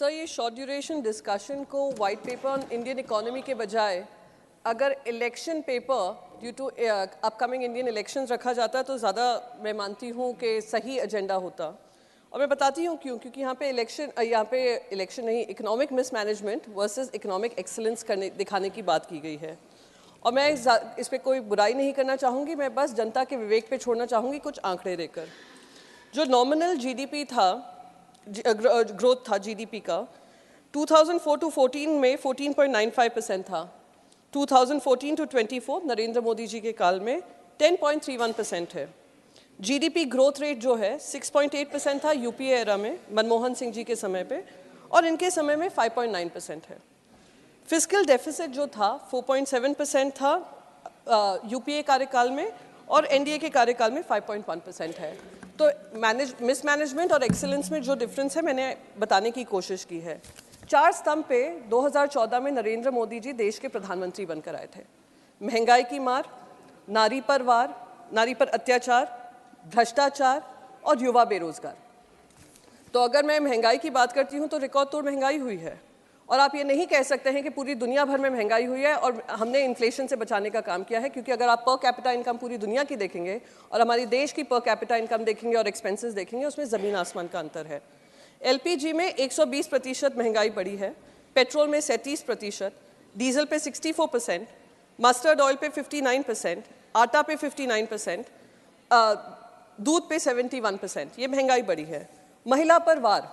Sir, ये short duration discussion को white paper on Indian economy के बजाय अगर election paper due to upcoming Indian elections रखा जाता तो ज़्यादा मैं मानती हूँ कि सही एजेंडा होता। और मैं बताती हूँ क्यों। क्योंकि यहाँ पे इलेक्शन नहीं, economic mismanagement versus economic excellence दिखाने की बात की गई है। और मैं इस पर कोई बुराई नहीं करना चाहूँगी, मैं बस जनता के विवेक पे छोड़ना चाहूँगी कुछ आंकड़े देकर। जो नॉमिनल जीडीपी था, ग्रोथ था जीडीपी का, 2004 टू 14 में 14.95% था। 2014 टू 24 नरेंद्र मोदी जी के काल में 10.31% है। जीडीपी ग्रोथ रेट जो है 6.8% था यूपीए एरा में, मनमोहन सिंह जी के समय पे, और इनके समय में 5.9% है। फिस्कल डेफिसिट जो था 4.7% था यूपीए कार्यकाल में, और एनडीए के कार्यकाल में 5.1% है। तो मिसमैनेजमेंट और एक्सीलेंस में जो डिफरेंस है मैंने बताने की कोशिश की है। 4 स्तंभ पे 2014 में नरेंद्र मोदी जी देश के प्रधानमंत्री बनकर आए थे। महंगाई की मार, नारी पर अत्याचार, भ्रष्टाचार और युवा बेरोजगार। तो अगर मैं महंगाई की बात करती हूँ तो रिकॉर्ड तोड़ महंगाई हुई है, और आप ये नहीं कह सकते हैं कि पूरी दुनिया भर में महंगाई हुई है और हमने इन्फ्लेशन से बचाने का काम किया है। क्योंकि अगर आप पर कैपिटा इनकम पूरी दुनिया की देखेंगे और हमारी देश की पर कैपिटा इनकम देखेंगे और एक्सपेंसेस देखेंगे, उसमें ज़मीन आसमान का अंतर है। एलपीजी में 120% महंगाई बढ़ी है, पेट्रोल में 37%, डीजल पे 64%, मस्टर्ड ऑयल पे 59%, आटा पे 59%, दूध पे 71%, ये महंगाई बढ़ी है। महिला पर वार,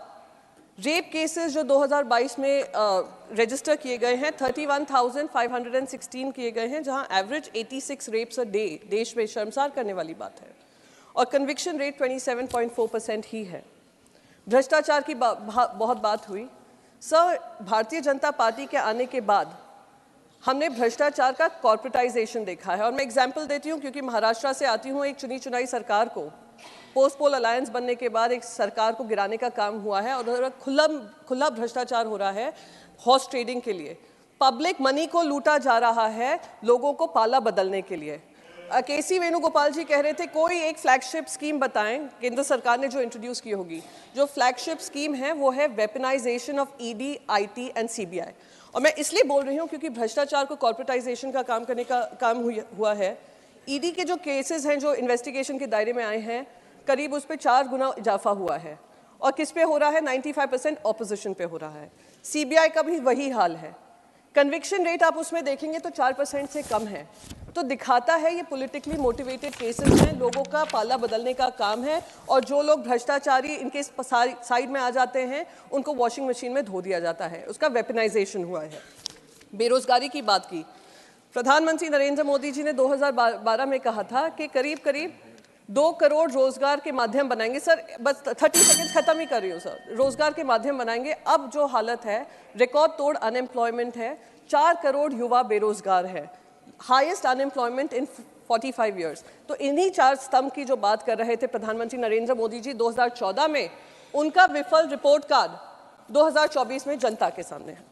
रेप केसेस जो 2022 में रजिस्टर किए गए हैं 31,516 किए गए हैं, जहां एवरेज 86 रेप्स अ डे, देश में शर्मसार करने वाली बात है। और कन्विक्शन रेट 27.4% ही है। भ्रष्टाचार की बहुत बात हुई। सर, भारतीय जनता पार्टी के आने के बाद हमने भ्रष्टाचार का कॉर्पोरेटाइजेशन देखा है। और मैं एग्जाम्पल देती हूँ क्योंकि महाराष्ट्र से आती हूँ। एक चुनी चुनाई सरकार को पोस्ट पोल अलायंस बनने के बाद एक सरकार को गिराने का काम हुआ है, और खुला भ्रष्टाचार हो रहा है हॉर्स ट्रेडिंग के लिए। पब्लिक मनी को लूटा जा रहा है लोगों को पाला बदलने के लिए। केसी वेणुगोपाल जी कह रहे थे कोई एक फ्लैगशिप स्कीम बताएं केंद्र सरकार ने जो इंट्रोड्यूस की होगी। जो फ्लैगशिप स्कीम है वो है weaponisation of ED, IT and CBI. और मैं इसलिए बोल रही हूँ क्योंकि भ्रष्टाचार को कॉर्पोरेटाइजेशन का काम करने का काम हुआ है। ईडी के जो केसेस हैं जो इन्वेस्टिगेशन के दायरे में आए हैं, करीब उस पर 4 गुना इजाफा हुआ है। और किस पे हो रहा है? 95% ऑपोजिशन पे हो रहा है। सीबीआई का भी वही हाल है। कन्विक्शन रेट आप उसमें देखेंगे तो 4% से कम है। तो दिखाता है ये पॉलिटिकली मोटिवेटेड केसेस हैं, लोगों का पाला बदलने का काम है, और जो लोग भ्रष्टाचारी इनके साइड में आ जाते हैं उनको वॉशिंग मशीन में धो दिया जाता है। उसका वेपनाइजेशन हुआ है। बेरोजगारी की बात की, प्रधानमंत्री नरेंद्र मोदी जी ने 2012 में कहा था कि करीब 2 करोड़ रोजगार के माध्यम बनाएंगे। सर, बस 30 सेकेंड खत्म ही कर रही हूँ सर। रोजगार के माध्यम बनाएंगे। अब जो हालत है, रिकॉर्ड तोड़ अनएम्प्लॉयमेंट है, 4 करोड़ युवा बेरोजगार है, हाईएस्ट अनएम्प्लॉयमेंट इन 45 ईयर्स। तो इन्हीं 4 स्तंभ की जो बात कर रहे थे प्रधानमंत्री नरेंद्र मोदी जी 2014 में, उनका विफल रिपोर्ट कार्ड 2024 में जनता के सामने है।